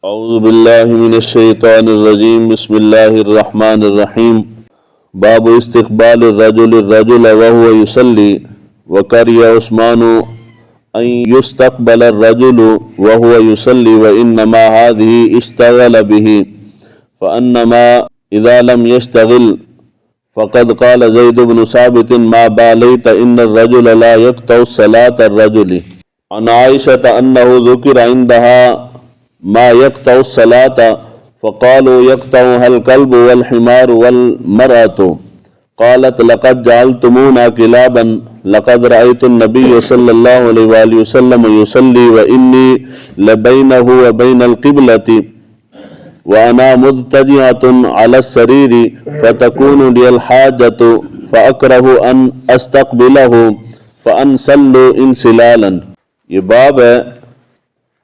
اعوذ باللہ من الشیطان الرجیم بسم اللہ الرحمن الرحیم باب استقبال الرجل وهو يصلي وكره عثمان ان يستقبل الرجل وهو يصلي وانما هذه اشتغل به فانما اذا لم يشتغل فقد قال زيد بن ثابت ما باليت ان الرجل لا يقطع صلاة الرجل عن عائشة انه ذكر عندها ما يقطع الصلاة فقالوا يقطعها الكلب والحمار والمرأة قالت لقد جعلتمونا كلابا لقد رأيت النبي صلى الله عليه وآله وسلم يصلي وإني لبينه وبين القبلة وأنا مضطجعة على السرير فتكون لي الحاجة فأكره أن أستقبله فأنصل انسلالا۔ یہ باب ہے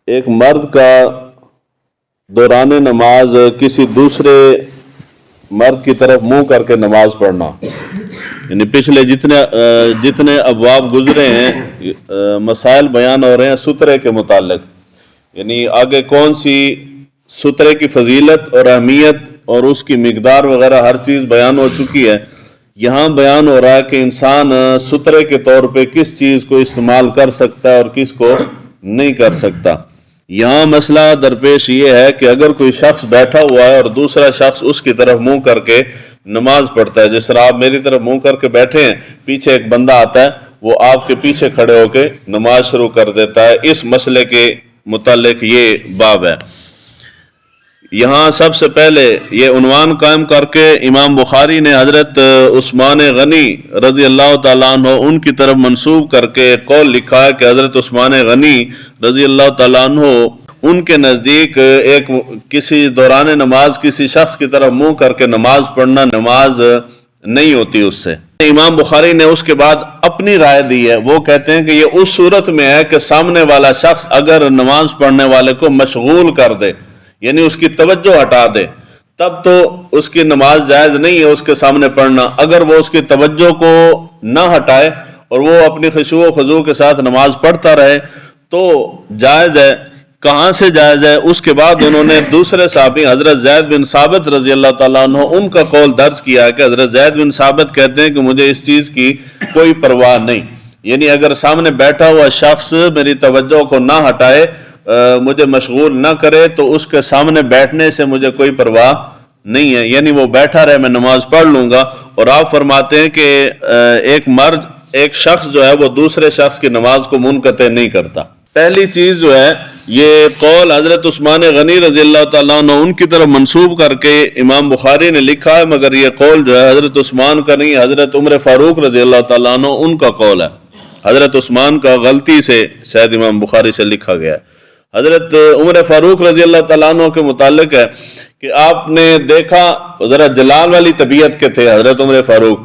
ایک مرد کا دوران نماز کسی دوسرے مرد کی طرف منہ کر کے نماز پڑھنا، یعنی پچھلے جتنے ابواب گزرے ہیں مسائل بیان ہو رہے ہیں سترے کے متعلق، یعنی آگے کون سی سترے کی فضیلت اور اہمیت اور اس کی مقدار وغیرہ ہر چیز بیان ہو چکی ہے۔ یہاں بیان ہو رہا ہے کہ انسان سترے کے طور پہ کس چیز کو استعمال کر سکتا ہے اور کس کو نہیں کر سکتا۔ یہاں مسئلہ درپیش یہ ہے کہ اگر کوئی شخص بیٹھا ہوا ہے اور دوسرا شخص اس کی طرف منہ کر کے نماز پڑھتا ہے، جس طرح آپ میری طرف منہ کر کے بیٹھے ہیں، پیچھے ایک بندہ آتا ہے وہ آپ کے پیچھے کھڑے ہو کے نماز شروع کر دیتا ہے، اس مسئلے کے متعلق یہ باب ہے۔ یہاں سب سے پہلے یہ عنوان قائم کر کے امام بخاری نے حضرت عثمان غنی رضی اللہ تعالیٰ عنہ ان کی طرف منسوب کر کے قول لکھا ہے کہ حضرت عثمان غنی رضی اللہ تعالیٰ عنہ ان کے نزدیک ایک کسی دوران نماز کسی شخص کی طرف منہ کر کے نماز پڑھنا نماز نہیں ہوتی اس سے۔ امام بخاری نے اس کے بعد اپنی رائے دی ہے، وہ کہتے ہیں کہ یہ اس صورت میں ہے کہ سامنے والا شخص اگر نماز پڑھنے والے کو مشغول کر دے، یعنی اس کی توجہ ہٹا دے، تب تو اس کی نماز جائز نہیں ہے اس کے سامنے پڑھنا۔ اگر وہ اس کی توجہ کو نہ ہٹائے اور وہ اپنی خشوع و خضوع کے ساتھ نماز پڑھتا رہے تو جائز ہے۔ کہاں سے جائز ہے؟ اس کے بعد انہوں نے دوسرے صحابی حضرت زید بن ثابت رضی اللہ تعالیٰ عنہ ان کا قول درج کیا ہے کہ حضرت زید بن ثابت کہتے ہیں کہ مجھے اس چیز کی کوئی پرواہ نہیں، یعنی اگر سامنے بیٹھا ہوا شخص میری توجہ کو نہ ہٹائے، مجھے مشغول نہ کرے تو اس کے سامنے بیٹھنے سے مجھے کوئی پرواہ نہیں ہے، یعنی وہ بیٹھا رہے میں نماز پڑھ لوں گا۔ اور آپ فرماتے ہیں کہ ایک شخص جو ہے وہ دوسرے شخص کی نماز کو منقطع نہیں کرتا۔ پہلی چیز جو ہے یہ قول حضرت عثمان غنی رضی اللہ تعالیٰ عنہ ان کی طرف منسوب کر کے امام بخاری نے لکھا ہے، مگر یہ قول جو ہے حضرت عثمان کا نہیں، حضرت عمر فاروق رضی اللہ تعالیٰ عنہ ان کا قول ہے۔ حضرت عثمان کا غلطی سے شاید امام بخاری سے لکھا گیا ہے۔ حضرت عمر فاروق رضی اللہ تعالیٰ عنہ کے متعلق ہے کہ آپ نے دیکھا ذرا جلال والی طبیعت کے تھے حضرت عمر فاروق،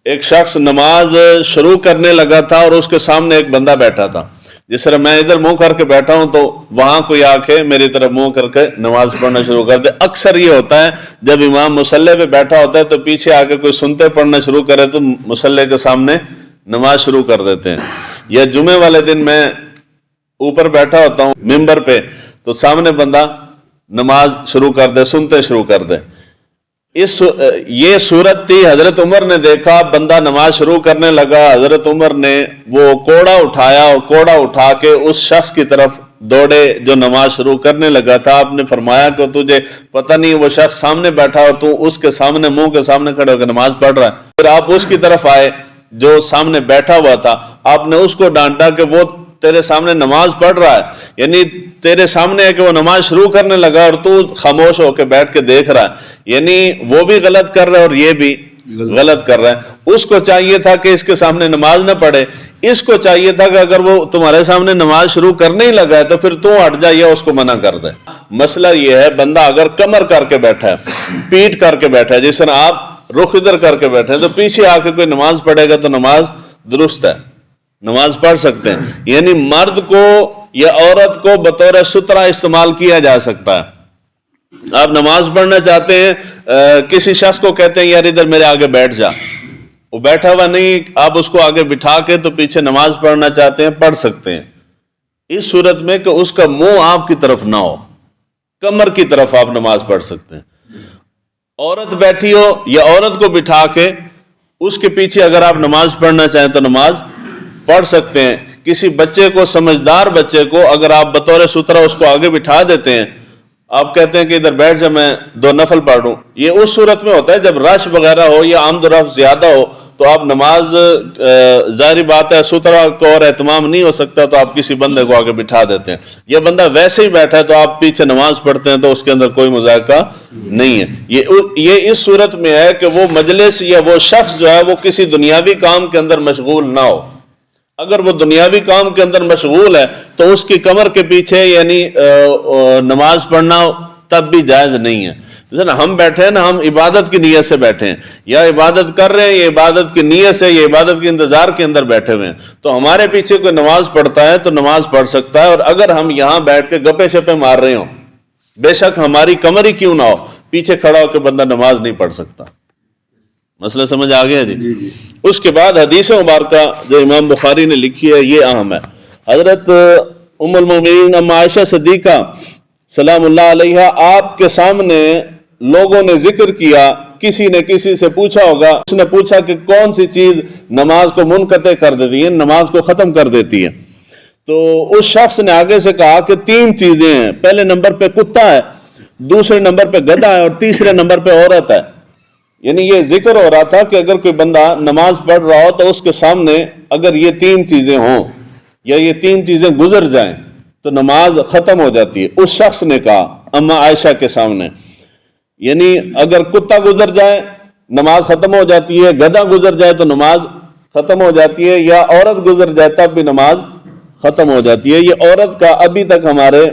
ایک شخص نماز شروع کرنے لگا تھا اور اس کے سامنے ایک بندہ بیٹھا تھا، جس طرح میں ادھر منہ کر کے بیٹھا ہوں تو وہاں کوئی آ کے میری طرف منہ کر کے نماز پڑھنا شروع کر دے۔ اکثر یہ ہوتا ہے جب امام مصلی پہ بیٹھا ہوتا ہے تو پیچھے آ کے کوئی سنتے پڑھنا شروع کرے تو مصلی کے سامنے نماز شروع کر دیتے ہیں۔ یا جمعے والے دن میں اوپر بیٹھا ہوتا ہوں ممبر پہ تو سامنے بندہ نماز شروع کر دے، سنتے شروع کر دے۔ یہ صورت تھی، حضرت عمر نے دیکھا بندہ نماز شروع کرنے لگا، حضرت عمر نے وہ کوڑا اٹھایا اور کوڑا اٹھا کے اس شخص کی طرف دوڑے جو نماز شروع کرنے لگا تھا۔ آپ نے فرمایا کہ تجھے پتہ نہیں وہ شخص سامنے بیٹھا اور تو اس کے سامنے منہ کے سامنے کھڑے ہو کے نماز پڑھ رہا ہے۔ پھر آپ اس کی طرف آئے جو سامنے بیٹھا ہوا تھا، آپ نے اس کو ڈانٹا کہ وہ تیرے سامنے نماز پڑھ رہا ہے، یعنی تیرے سامنے ہے کہ وہ نماز شروع کرنے لگا اور تو خاموش ہو کے بیٹھ کے دیکھ رہا ہے، یعنی وہ بھی غلط کر رہا ہے اور یہ بھی غلط کر رہا ہے۔ اس کو چاہیے تھا کہ اس کے سامنے نماز نہ پڑھے، اس کو چاہیے تھا کہ اگر وہ تمہارے سامنے نماز شروع کرنے ہی لگا ہے تو پھر تو ہٹ جا یا اس کو منع کر دے۔ مسئلہ یہ ہے بندہ اگر کمر کر کے بیٹھا ہے، پیٹ کر کے بیٹھا ہے، جس طرح آپ رخ ادھر کر کے بیٹھے ہیں تو پیچھے آ کے کوئی نماز پڑھے گا تو نماز درست ہے، نماز پڑھ سکتے ہیں۔ یعنی مرد کو یا عورت کو بطور سترہ استعمال کیا جا سکتا ہے۔ آپ نماز پڑھنا چاہتے ہیں، کسی شخص کو کہتے ہیں یار ادھر میرے آگے بیٹھ جا، وہ بیٹھا ہوا نہیں، آپ اس کو آگے بٹھا کے تو پیچھے نماز پڑھنا چاہتے ہیں، پڑھ سکتے ہیں، اس صورت میں کہ اس کا منہ آپ کی طرف نہ ہو، کمر کی طرف آپ نماز پڑھ سکتے ہیں. عورت بیٹھی ہو یا عورت کو بٹھا کے اس کے پیچھے اگر آپ نماز پڑھنا چاہیں تو نماز پڑھ سکتے ہیں. کسی بچے کو، سمجھدار بچے کو اگر آپ بطور سترہ اس کو آگے بٹھا دیتے ہیں، آپ کہتے ہیں کہ ادھر بیٹھ جا میں 2 نفل پڑھوں، یہ اس صورت میں ہوتا ہے جب رش وغیرہ ہو یا آمد و رفت زیادہ ہو تو آپ نماز، ظاہری بات ہے سترہ کو اور اہتمام نہیں ہو سکتا تو آپ کسی بندے کو آگے بٹھا دیتے ہیں. یہ بندہ ویسے ہی بیٹھا ہے تو آپ پیچھے نماز پڑھتے ہیں تو اس کے اندر کوئی مذائقہ نہیں ہے. یہ اس صورت میں ہے کہ وہ مجلس یا وہ شخص جو ہے وہ کسی دنیاوی کام کے اندر مشغول نہ ہو. اگر وہ دنیاوی کام کے اندر مشغول ہے تو اس کی کمر کے پیچھے یعنی نماز پڑھنا تب بھی جائز نہیں ہے. ہم بیٹھے ہیں نا، ہم عبادت کی نیت سے بیٹھے ہیں یا عبادت کر رہے ہیں، یہ عبادت کی نیت سے، یہ عبادت کے انتظار کے اندر بیٹھے ہوئے ہیں، تو ہمارے پیچھے کوئی نماز پڑھتا ہے تو نماز پڑھ سکتا ہے. اور اگر ہم یہاں بیٹھ کے گپے شپے مار رہے ہوں، بے شک ہماری کمر ہی کیوں نہ ہو، پیچھے کھڑا ہو کے بندہ نماز نہیں پڑھ سکتا. مسئلہ سمجھ آ گیا جی. اس کے بعد حدیث مبارکہ جو امام بخاری نے لکھی ہے یہ اہم ہے. حضرت ام المومنین ام عائشہ صدیقہ سلام اللہ علیہا آپ کے سامنے لوگوں نے ذکر کیا، کسی نے کسی سے پوچھا ہوگا، اس نے پوچھا کہ کون سی چیز نماز کو منقطع کر دیتی ہے، نماز کو ختم کر دیتی ہے. تو اس شخص نے آگے سے کہا کہ 3 چیزیں ہیں. پہلے نمبر پہ کتا ہے، دوسرے نمبر پہ گدھا ہے اور تیسرے نمبر پہ عورت ہے. یعنی یہ ذکر ہو رہا تھا کہ اگر کوئی بندہ نماز پڑھ رہا ہو تو اس کے سامنے اگر یہ 3 چیزیں ہوں یا یہ 3 چیزیں گزر جائیں تو نماز ختم ہو جاتی ہے. اس شخص نے کہا اما عائشہ کے سامنے، یعنی اگر کتا گزر جائے نماز ختم ہو جاتی ہے، گدھا گزر جائے تو نماز ختم ہو جاتی ہے، یا عورت گزر جائے تب بھی نماز ختم ہو جاتی ہے. یہ عورت کا ابھی تک ہمارے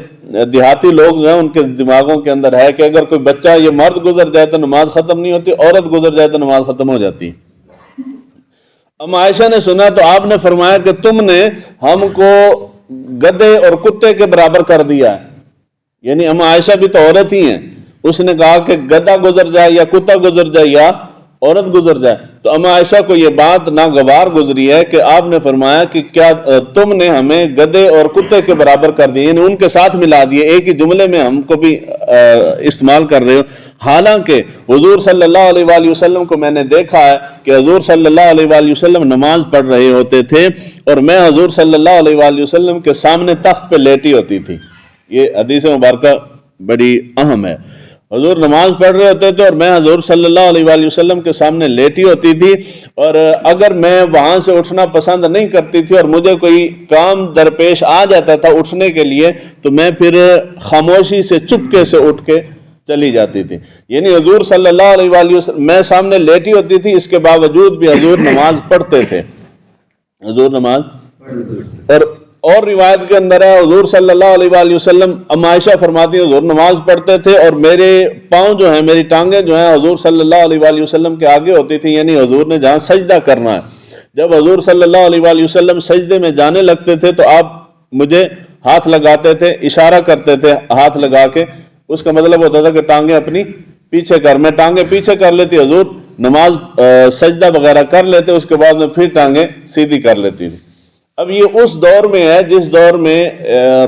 دیہاتی لوگ ہیں ان کے دماغوں کے اندر ہے کہ اگر کوئی بچہ، یہ مرد گزر جائے تو نماز ختم نہیں ہوتی، عورت گزر جائے تو نماز ختم ہو جاتی. ام عائشہ نے سنا تو آپ نے فرمایا کہ تم نے ہم کو گدھے اور کتے کے برابر کر دیا ہے. یعنی ام عائشہ بھی تو عورت ہی ہیں. اس نے کہا کہ گدھا گزر جائے یا کتا گزر جائے یا عورت گزر جائے. تو ام عائشہ کو یہ بات ناگوار گزری ہے کہ آپ نے فرمایا کہ کیا تم نے ہمیں گدھے اور کتے کے برابر کر دیے، یعنی ان کے ساتھ ملا دیے، ایک ہی جملے میں ہم کو بھی استعمال کر رہے ہو. حالانکہ حضور صلی اللہ علیہ وآلہ وسلم کو میں نے دیکھا ہے کہ حضور صلی اللہ علیہ وآلہ وسلم نماز پڑھ رہے ہوتے تھے اور میں حضور صلی اللہ علیہ وآلہ وسلم کے سامنے تخت پہ لیٹی ہوتی تھی. یہ حدیث مبارکہ بڑی اہم ہے. حضور نماز پڑھ رہے ہوتے تھے اور میں حضور صلی اللہ علیہ وآلہ وسلم کے سامنے لیٹی ہوتی تھی، اور اگر میں وہاں سے اٹھنا پسند نہیں کرتی تھی اور مجھے کوئی کام درپیش آ جاتا تھا اٹھنے کے لیے تو میں پھر خاموشی سے چپکے سے اٹھ کے چلی جاتی تھی. یعنی حضور صلی اللہ علیہ وآلہ وسلم میں سامنے لیٹی ہوتی تھی، اس کے باوجود بھی حضور نماز پڑھتے تھے. حضور نماز اور روایت کے اندر ہے حضور صلی اللہ علیہ وآلہ وسلم، ام عائشہ فرماتی ہیں حضور نماز پڑھتے تھے اور میرے پاؤں جو ہیں، میری ٹانگیں جو ہیں حضور صلی اللہ علیہ وآلہ وسلم کے آگے ہوتی تھی، یعنی حضور نے جہاں سجدہ کرنا ہے. جب حضور صلی اللہ علیہ وآلہ وسلم سجدے میں جانے لگتے تھے تو آپ مجھے ہاتھ لگاتے تھے، اشارہ کرتے تھے ہاتھ لگا کے. اس کا مطلب ہوتا تھا کہ ٹانگیں اپنی پیچھے کر. میں ٹانگیں پیچھے کر لیتی، حضور نماز سجدہ وغیرہ کر لیتے، اس کے بعد میں پھر ٹانگیں سیدھی کر لیتی تھی. اب یہ اس دور میں ہے جس دور میں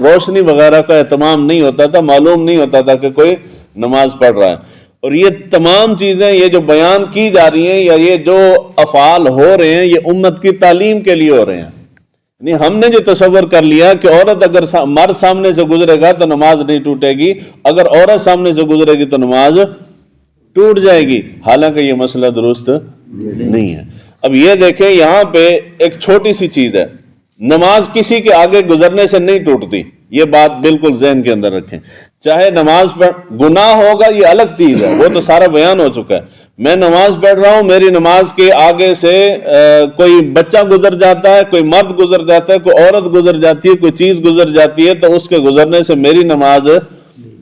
روشنی وغیرہ کا اہتمام نہیں ہوتا تھا، معلوم نہیں ہوتا تھا کہ کوئی نماز پڑھ رہا ہے. اور یہ تمام چیزیں یہ جو بیان کی جا رہی ہیں یا یہ جو افعال ہو رہے ہیں یہ امت کی تعلیم کے لیے ہو رہے ہیں. یعنی ہم نے جو تصور کر لیا کہ عورت اگر مرد سامنے سے گزرے گا تو نماز نہیں ٹوٹے گی، اگر عورت سامنے سے گزرے گی تو نماز ٹوٹ جائے گی، حالانکہ یہ مسئلہ درست نہیں ہے. اب یہ دیکھیں یہاں پہ ایک چھوٹی سی چیز ہے، نماز کسی کے آگے گزرنے سے نہیں ٹوٹتی، یہ بات بالکل ذہن کے اندر رکھیں. چاہے نماز پڑھ گناہ ہوگا یہ الگ چیز ہے، وہ تو سارا بیان ہو چکا ہے. میں نماز پڑھ رہا ہوں، میری نماز کے آگے سے کوئی بچہ گزر جاتا ہے، کوئی مرد گزر جاتا ہے، کوئی عورت گزر جاتی ہے، کوئی چیز گزر جاتی ہے تو اس کے گزرنے سے میری نماز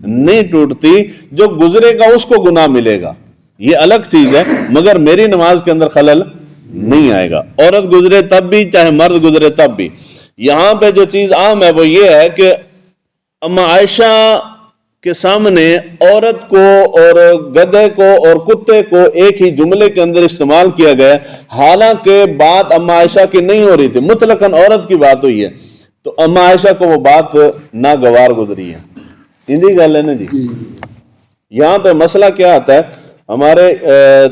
نہیں ٹوٹتی. جو گزرے گا اس کو گناہ ملے گا، یہ الگ چیز ہے، مگر میری نماز کے اندر خلل نہیں آئے گا. عورت گزرے تب بھی، چاہے مرد گزرے تب بھی. یہاں پہ جو چیز عام ہے وہ یہ ہے کہ اما عائشہ کے سامنے عورت کو اور گدھے کو اور کتے کو ایک ہی جملے کے اندر استعمال کیا گیا، حالانکہ بات اما عائشہ کی نہیں ہو رہی تھی، مطلقاً عورت کی بات ہوئی ہے. تو اما عائشہ کو وہ بات ناگوار گزری ہے. ہندی گل ہے نا جی. یہاں پہ مسئلہ کیا آتا ہے, ہمارے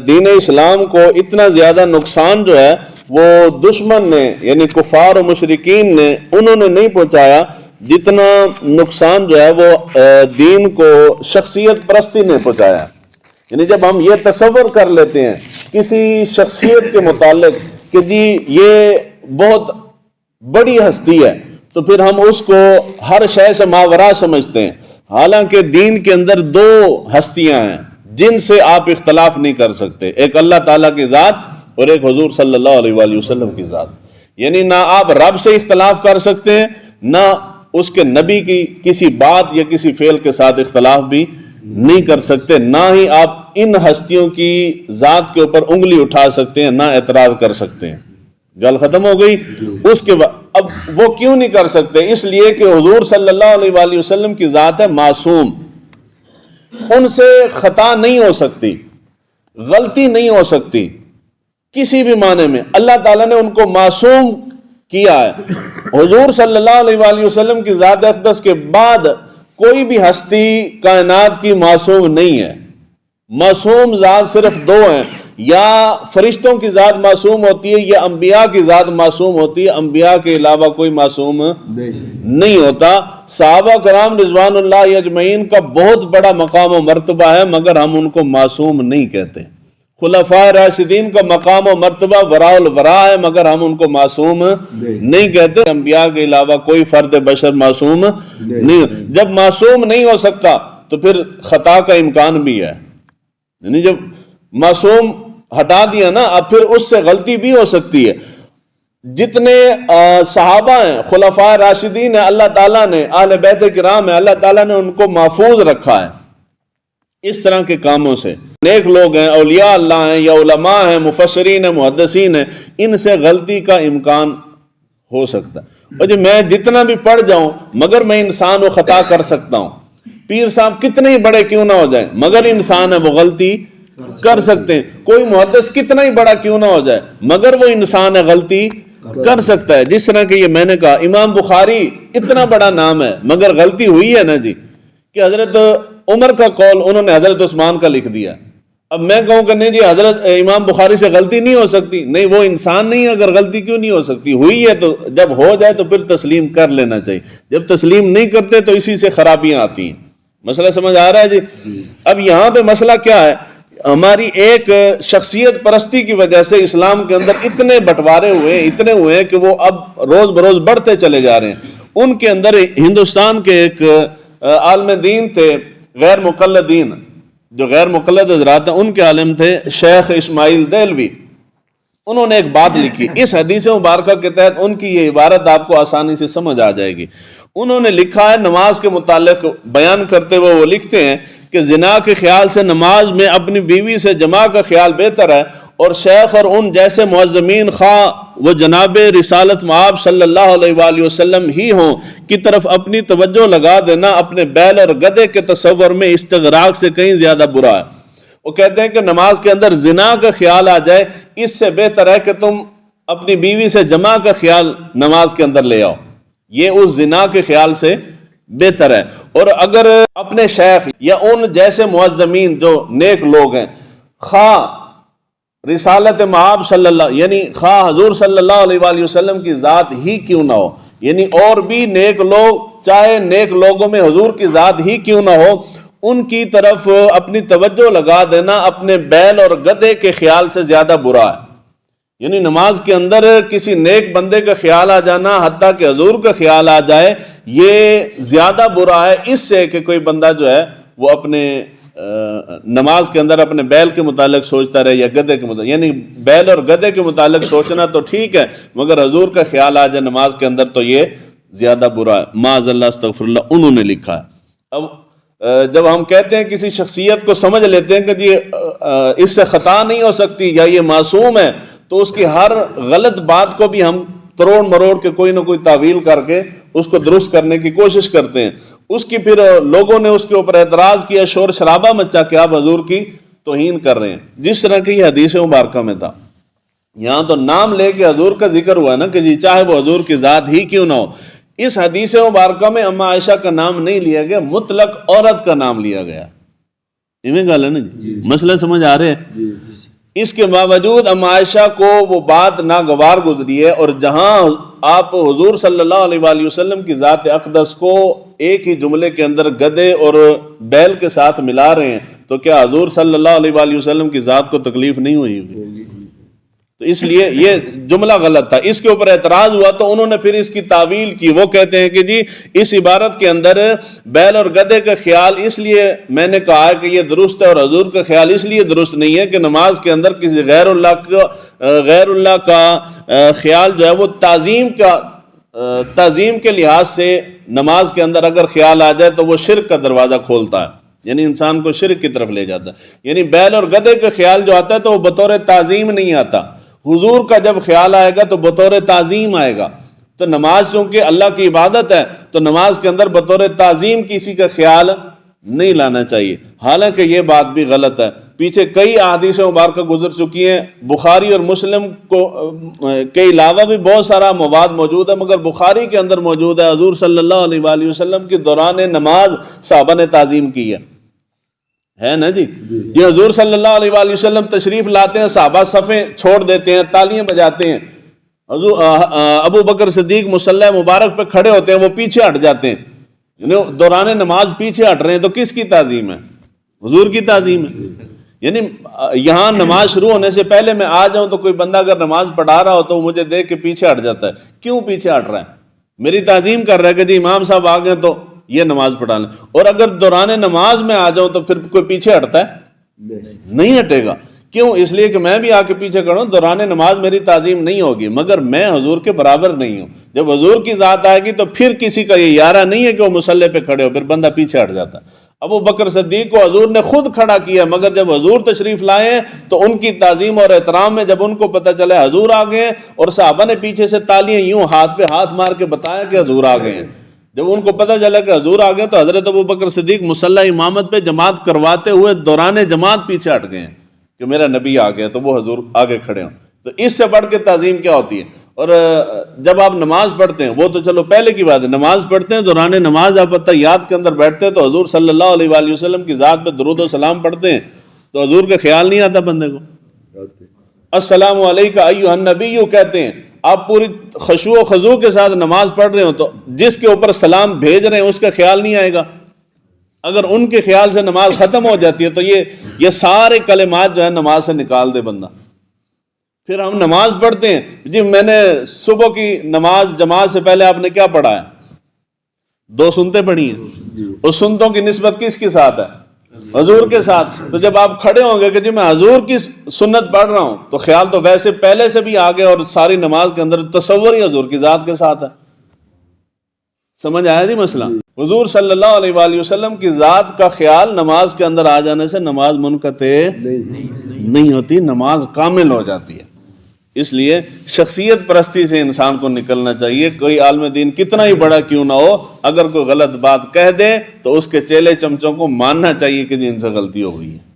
دین اسلام کو اتنا زیادہ نقصان جو ہے وہ دشمن نے یعنی کفار و مشرکین نے انہوں نے نہیں پہنچایا جتنا نقصان جو ہے وہ دین کو شخصیت پرستی نے پہنچایا. یعنی جب ہم یہ تصور کر لیتے ہیں کسی شخصیت کے متعلق کہ جی یہ بہت بڑی ہستی ہے, تو پھر ہم اس کو ہر شے سے ماورا سمجھتے ہیں, حالانکہ دین کے اندر دو ہستیاں ہیں جن سے آپ اختلاف نہیں کر سکتے, ایک اللہ تعالیٰ کی ذات اور ایک حضور صلی اللہ علیہ وآلہ وسلم کی ذات. یعنی نہ آپ رب سے اختلاف کر سکتے ہیں, نہ اس کے نبی کی کسی بات یا کسی فعل کے ساتھ اختلاف بھی نہیں کر سکتے, نہ ہی آپ ان ہستیوں کی ذات کے اوپر انگلی اٹھا سکتے ہیں, نہ اعتراض کر سکتے ہیں. گل ختم ہو گئی. اس کے بعد اب وہ کیوں نہیں کر سکتے؟ اس لیے کہ حضور صلی اللہ علیہ وآلہ وسلم کی ذات ہے معصوم, ان سے خطا نہیں ہو سکتی, غلطی نہیں ہو سکتی کسی بھی معنی میں. اللہ تعالیٰ نے ان کو معصوم کیا ہے. حضور صلی اللہ علیہ وآلہ وسلم کی ذات اقدس کے بعد کوئی بھی ہستی کائنات کی معصوم نہیں ہے. معصوم ذات صرف دو ہیں, یا فرشتوں کی ذات معصوم ہوتی ہے یا انبیاء کی ذات معصوم ہوتی ہے. انبیاء کے علاوہ کوئی معصوم نہیں ہوتا. صحابہ کرام رضوان اللہ اجمعین کا بہت بڑا مقام و مرتبہ ہے, مگر ہم ان کو معصوم نہیں کہتے. خلفائے راشدین کا مقام و مرتبہ وراء الورا ہے, مگر ہم ان کو معصوم نہیں کہتے. انبیاء کے علاوہ کوئی فرد بشر معصوم نہیں. جب معصوم نہیں ہو سکتا تو پھر خطا کا امکان بھی ہے. یعنی جب معصوم ہٹا دیا نا, اب پھر اس سے غلطی بھی ہو سکتی ہے. جتنے صحابہ ہیں, خلفائے راشدین ہیں, اللہ تعالیٰ نے اہل بیت کرام ہیں, اللہ تعالیٰ نے ان کو محفوظ رکھا ہے اس طرح کے کاموں سے. نیک لوگ ہیں, اولیاء اللہ ہیں, یا علماء ہیں, مفسرین ہیں, محدثین ہیں, ان سے غلطی کا امکان ہو سکتا ہے. اور جو میں جتنا بھی پڑھ جاؤں مگر میں انسان و خطا کر سکتا ہوں. پیر صاحب کتنے ہی بڑے کیوں نہ ہو جائیں مگر انسان ہے, وہ غلطی کر سکتے ہیں. کوئی محدث کتنا ہی بڑا کیوں نہ ہو جائے مگر وہ انسان ہے, غلطی کر سکتا ہے. جس طرح کہ یہ میں نے کہا امام بخاری اتنا بڑا نام ہے مگر غلطی ہوئی ہے نا جی, کہ حضرت عمر کا قول انہوں نے حضرت عثمان کا لکھ دیا. اب میں کہوں کہ نہیں جی حضرت امام بخاری سے غلطی نہیں ہو سکتی, نہیں وہ انسان نہیں ہے, اگر غلطی کیوں نہیں ہو سکتی, ہوئی ہے تو جب ہو جائے تو پھر تسلیم کر لینا چاہیے. جب تسلیم نہیں کرتے تو اسی سے خرابیاں آتی ہیں. مسئلہ سمجھ آ رہا ہے جی؟ اب یہاں پہ مسئلہ کیا ہے, ہماری ایک شخصیت پرستی کی وجہ سے اسلام کے اندر اتنے بٹوارے اتنے ہوئے ہیں کہ وہ اب روز بروز بڑھتے چلے جا رہے ہیں. ان کے اندر ہندوستان کے ایک عالم دین تھے, غیر مقلدین, جو غیر مقلد حضرات ہیں, ان کے عالم تھے شیخ اسماعیل دہلوی. انہوں نے ایک بات لکھی, اس حدیث مبارکہ کے تحت ان کی یہ عبارت آپ کو آسانی سے سمجھ آ جائے گی. انہوں نے لکھا ہے نماز کے متعلق بیان کرتے ہوئے, وہ لکھتے ہیں کہ زنا کے خیال سے نماز میں اپنی بیوی سے جماع کا خیال بہتر ہے, اور شیخ اور ان جیسے معظمین خواہ وہ جناب رسالت مآب صلی اللہ علیہ وآلہ وسلم ہی ہوں کی طرف اپنی توجہ لگا دینا اپنے بیل اور گدھے کے تصور میں استغراق سے کہیں زیادہ برا ہے. وہ کہتے ہیں کہ نماز کے اندر زنا کا خیال آ جائے, اس سے بہتر ہے کہ تم اپنی بیوی سے جماع کا خیال نماز کے اندر لے آؤ, یہ اس زنا کے خیال سے بہتر ہے. اور اگر اپنے شیخ یا ان جیسے معظمین جو نیک لوگ ہیں, خواہ رسالت مآب صلی اللہ یعنی خواہ حضور صلی اللہ علیہ وآلہ وسلم کی ذات ہی کیوں نہ ہو, یعنی اور بھی نیک لوگ, چاہے نیک لوگوں میں حضور کی ذات ہی کیوں نہ ہو, ان کی طرف اپنی توجہ لگا دینا اپنے بیل اور گدھے کے خیال سے زیادہ برا ہے. یعنی نماز کے اندر کسی نیک بندے کا خیال آ جانا, حتیٰ کہ حضور کا خیال آ جائے, یہ زیادہ برا ہے اس سے کہ کوئی بندہ جو ہے وہ اپنے نماز کے اندر اپنے بیل کے متعلق سوچتا رہے یا گدھے کے متعلق. یعنی بیل اور گدھے کے متعلق سوچنا تو ٹھیک ہے, مگر حضور کا خیال آ جائے نماز کے اندر تو یہ زیادہ برا ہے. معاذ اللہ استغفر اللہ, انہوں نے لکھا ہے. اب جب ہم کہتے ہیں کسی شخصیت کو سمجھ لیتے ہیں کہ جی اس سے خطا نہیں ہو سکتی یا یہ معصوم ہے, تو اس کی ہر غلط بات کو بھی ہم تروڑ مروڑ کے کوئی نہ کوئی تعویل کر کے اس کو درست کرنے کی کوشش کرتے ہیں. اس کی پھر لوگوں نے اس کے اوپر اعتراض کیا, شور شرابہ مچا کہ آپ حضور کی توہین کر رہے ہیں, جس طرح کی یہ حدیث مبارکہ میں تھا. یہاں تو نام لے کے حضور کا ذکر ہوا نا کہ جی چاہے وہ حضور کی ذات ہی کیوں نہ ہو, اس حدیث مبارکہ میں اما عائشہ کا نام نہیں لیا گیا، مطلق عورت کا نام لیا گیا۔ ایویں گل ہے نا جی، مسئلہ سمجھ آ رہے ہیں؟ اس کے باوجود اما عائشہ کو وہ بات ناگوار گزری ہے، اور جہاں آپ حضور صلی اللہ علیہ وآلہ وسلم کی ذات اقدس کو ایک ہی جملے کے اندر گدھے اور بیل کے ساتھ ملا رہے ہیں، تو کیا حضور صلی اللہ علیہ وآلہ وسلم کی ذات کو تکلیف نہیں ہوئی ہوگی؟ تو اس لیے یہ جملہ غلط تھا۔ اس کے اوپر اعتراض ہوا تو انہوں نے پھر اس کی تعویل کی، وہ کہتے ہیں کہ جی اس عبارت کے اندر بیل اور گدھے کا خیال اس لیے میں نے کہا ہے کہ یہ درست ہے، اور حضور کا خیال اس لیے درست نہیں ہے کہ نماز کے اندر کسی غیر اللہ کا خیال جو ہے وہ تعظیم کے لحاظ سے نماز کے اندر اگر خیال آ جائے تو وہ شرک کا دروازہ کھولتا ہے، یعنی انسان کو شرک کی طرف لے جاتا ہے۔ یعنی بیل اور گدھے کا خیال جو آتا ہے تو وہ بطور تعظیم نہیں آتا، حضور کا جب خیال آئے گا تو بطور تعظیم آئے گا۔ تو نماز چونکہ اللہ کی عبادت ہے تو نماز کے اندر بطور تعظیم کسی کا خیال نہیں لانا چاہیے، حالانکہ یہ بات بھی غلط ہے۔ پیچھے کئی احادیث مبارکہ گزر چکی ہیں، بخاری اور مسلم کے علاوہ بھی بہت سارا مواد موجود ہے، مگر بخاری کے اندر موجود ہے حضور صلی اللہ علیہ وآلہ وسلم کے دوران نماز صحابہ نے تعظیم کی ہے نا جی۔ یہ حضور صلی اللہ علیہ وآلہ وسلم تشریف لاتے ہیں، صحابہ صفیں چھوڑ دیتے ہیں، تالیاں بجاتے ہیں، حضور ابو بکر صدیق مصلی مبارک پہ کھڑے ہوتے ہیں، وہ پیچھے ہٹ جاتے ہیں، یعنی دوران نماز پیچھے ہٹ رہے ہیں، تو کس کی تعظیم ہے؟ حضور کی تعظیم ہے۔ یعنی یہاں نماز شروع ہونے سے پہلے میں آ جاؤں تو کوئی بندہ اگر نماز پڑھا رہا ہو تو وہ مجھے دیکھ کے پیچھے ہٹ جاتا ہے، کیوں پیچھے ہٹ رہا ہے؟ میری تعظیم کر رہا ہے کہ جی امام صاحب آ گئے تو یہ نماز پڑھا لیں، اور اگر دوران نماز میں آ جاؤں تو پھر کوئی پیچھے ہٹتا ہے؟ نہیں ہٹے گا۔ کیوں؟ اس لیے کہ میں بھی آ کے پیچھے کھڑا ہوں، دوران نماز میری تعظیم نہیں ہوگی، مگر میں حضور کے برابر نہیں ہوں۔ جب حضور کی ذات آئے گی تو پھر کسی کا یہ یارہ نہیں ہے کہ وہ مصلی پہ کھڑے ہو، پھر بندہ پیچھے ہٹ جاتا ہے۔ ابو بکر صدیق کو حضور نے خود کھڑا کیا، مگر جب حضور تشریف لائے تو ان کی تعظیم اور احترام میں جب ان کو پتہ چلے حضور آ گئے، اور صحابہ نے پیچھے سے تالیاں یوں ہاتھ پہ ہاتھ مار کے بتایا کہ حضور آ گئے ہیں، جب ان کو پتہ چلا کہ حضور آ گئے تو حضرت ابو بکر صدیق مصلی امامت پہ جماعت کرواتے ہوئے دوران جماعت پیچھے ہٹ گئے ہیں کہ میرا نبی آ گیا، تو وہ حضور آگے کھڑے ہوں۔ تو اس سے بڑھ کے تعظیم کیا ہوتی ہے؟ اور جب آپ نماز پڑھتے ہیں، وہ تو چلو پہلے کی بات ہے، نماز پڑھتے ہیں دوران نماز آپ تحیات کے اندر بیٹھتے ہیں تو حضور صلی اللہ علیہ وآلہ وسلم کی ذات پہ درود و سلام پڑھتے ہیں، تو حضور کا خیال نہیں آتا بندے کو؟ السلام علیکہ ایھا النبی کہتے ہیں، آپ پوری خشوع و خضوع کے ساتھ نماز پڑھ رہے ہو تو جس کے اوپر سلام بھیج رہے ہیں اس کا خیال نہیں آئے گا؟ اگر ان کے خیال سے نماز ختم ہو جاتی ہے تو یہ سارے کلمات جو ہے نماز سے نکال دے بندہ۔ پھر ہم نماز پڑھتے ہیں، جی میں نے صبح کی نماز جماعت سے پہلے آپ نے کیا پڑھا ہے؟ 2 سنتیں پڑھی ہیں، اس سنتوں کی نسبت کس کے ساتھ ہے؟ حضور کے ساتھ۔ تو جب آپ کھڑے ہوں گے کہ جی میں حضور کی سنت پڑھ رہا ہوں، تو خیال تو ویسے پہلے سے بھی آگے، اور ساری نماز کے اندر تصور ہی حضور کی ذات کے ساتھ ہے۔ سمجھ آیا جی مسئلہ؟ حضور صلی اللہ علیہ وآلہ وسلم کی ذات کا خیال نماز کے اندر آ جانے سے نماز منقطع نہیں ہوتی، نماز کامل ہو جاتی ہے۔ اس لیے شخصیت پرستی سے انسان کو نکلنا چاہیے، کوئی عالم دین کتنا ہی بڑا کیوں نہ ہو، اگر کوئی غلط بات کہہ دے تو اس کے چیلے چمچوں کو ماننا چاہیے کہ جن سے غلطی ہو گئی ہے۔